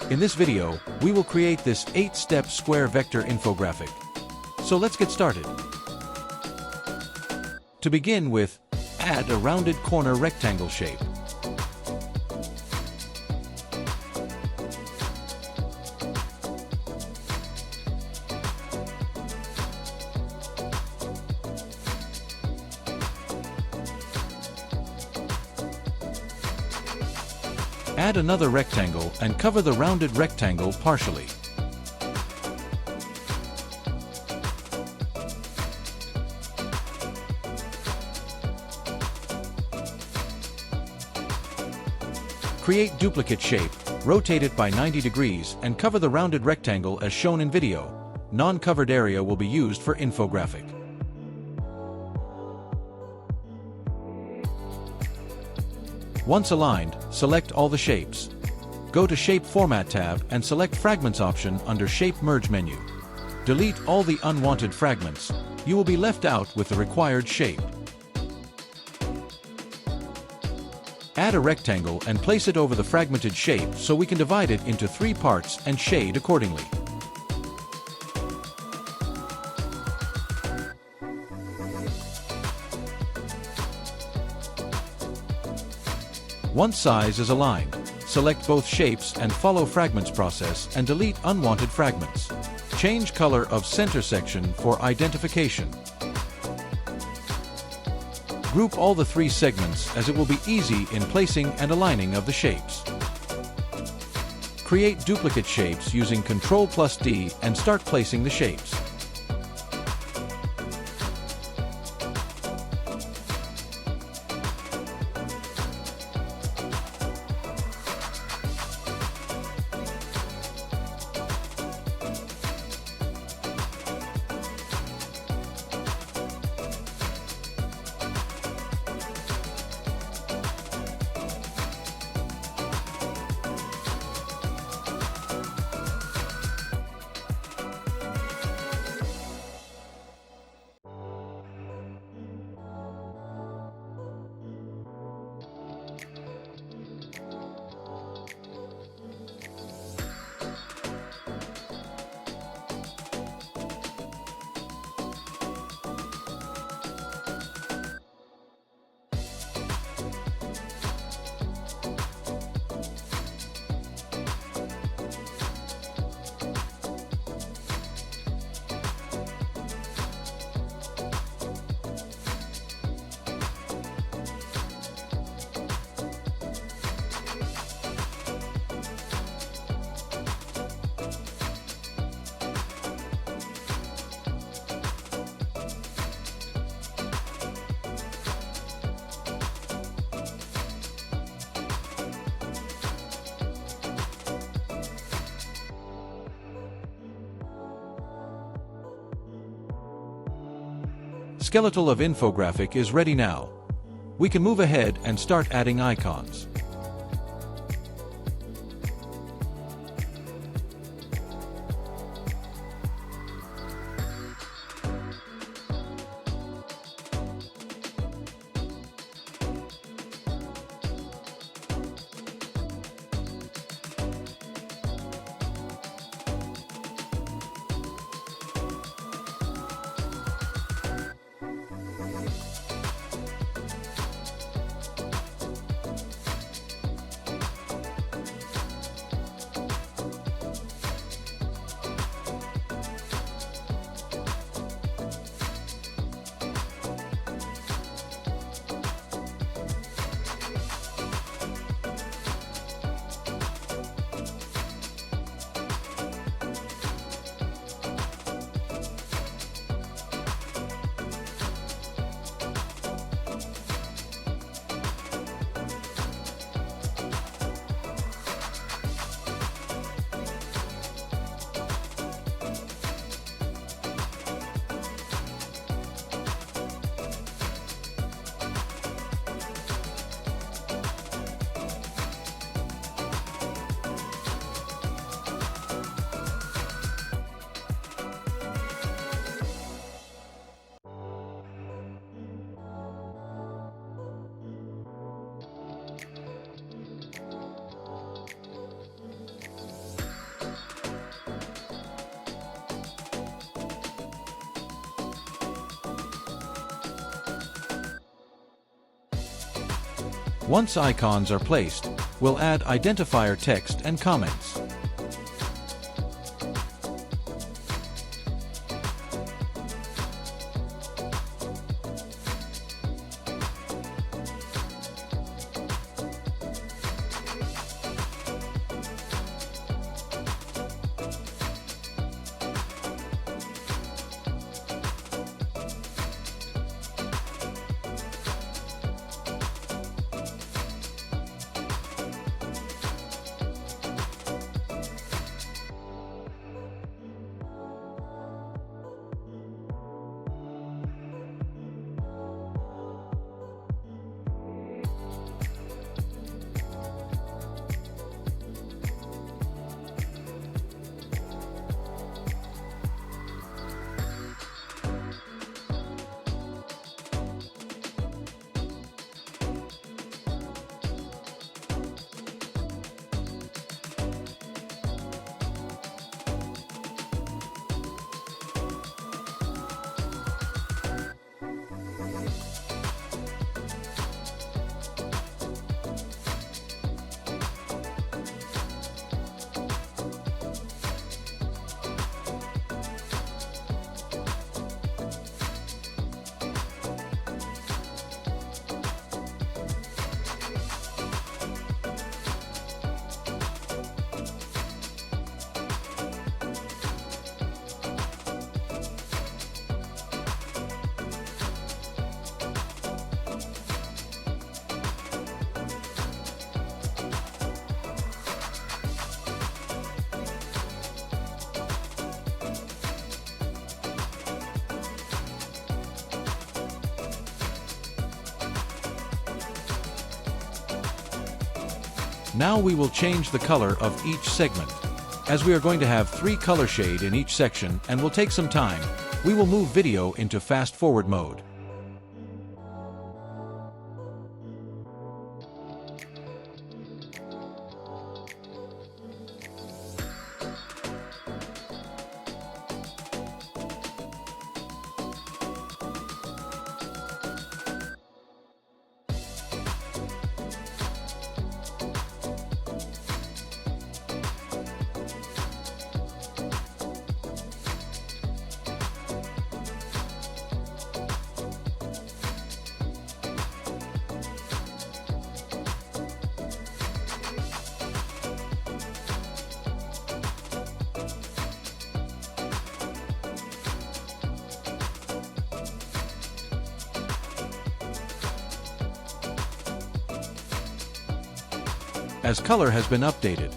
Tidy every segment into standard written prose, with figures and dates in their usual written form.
In this video, we will create this 8-step square vector infographic. So let's get started. To begin with, add a rounded corner rectangle shape. Add another rectangle and cover the rounded rectangle partially. Create duplicate shape, rotate it by 90 degrees and cover the rounded rectangle as shown in video. Non-covered area will be used for infographic. Once aligned, select all the shapes. Go to Shape Format tab and select Fragments option under Shape Merge menu. Delete all the unwanted fragments. You will be left out with the required shape. Add a rectangle and place it over the fragmented shape so we can divide it into 3 parts and shade accordingly. Once size is aligned, select both shapes and follow fragments process and delete unwanted fragments. Change color of center section for identification. Group all the 3 segments as it will be easy in placing and aligning of the shapes. Create duplicate shapes using Ctrl+D and start placing the shapes. Skeletal of infographic is ready now. We can move ahead and start adding icons. Once icons are placed, we'll add identifier text and comments. Now we will change the color of each segment. As we are going to have 3 color shade in each section and will take some time, we will move video into fast forward mode. As color has been updated,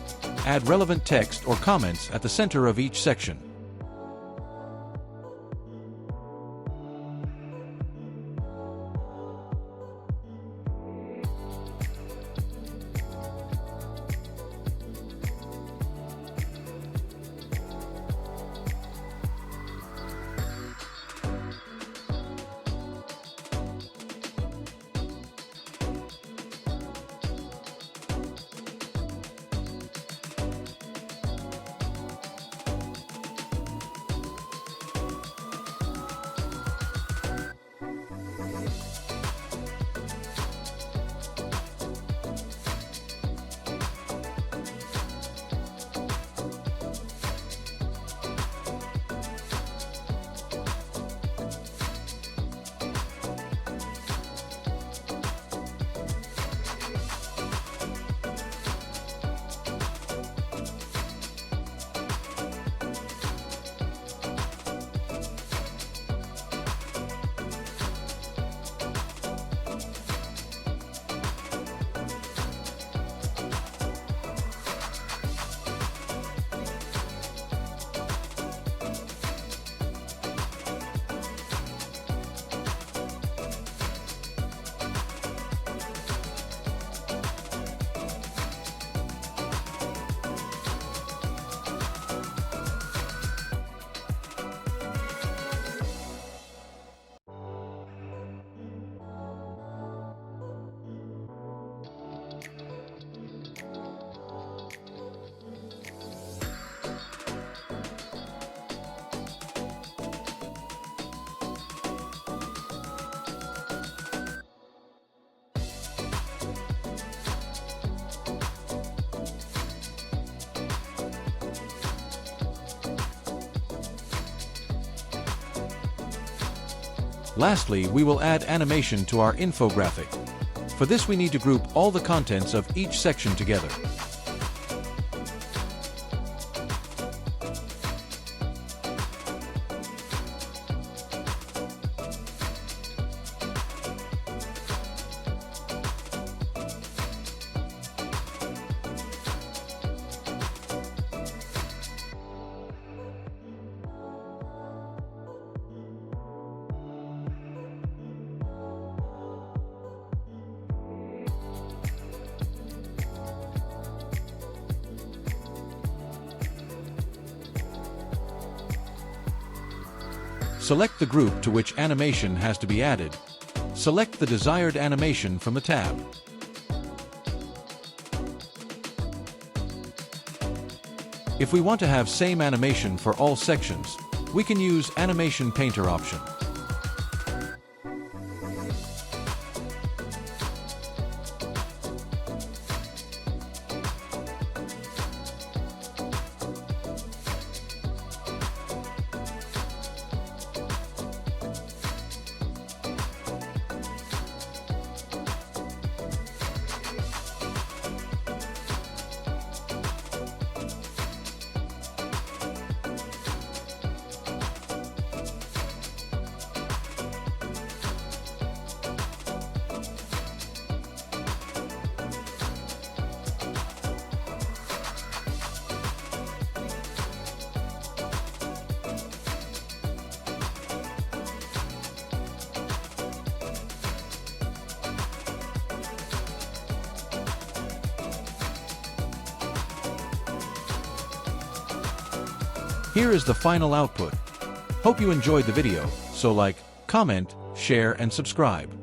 add relevant text or comments at the center of each section. Lastly, we will add animation to our infographic. For this, we need to group all the contents of each section together. Select the group to which animation has to be added. Select the desired animation from the tab. If we want to have same animation for all sections, we can use Animation Painter option. Here is the final output. Hope you enjoyed the video, so like, comment, share and subscribe.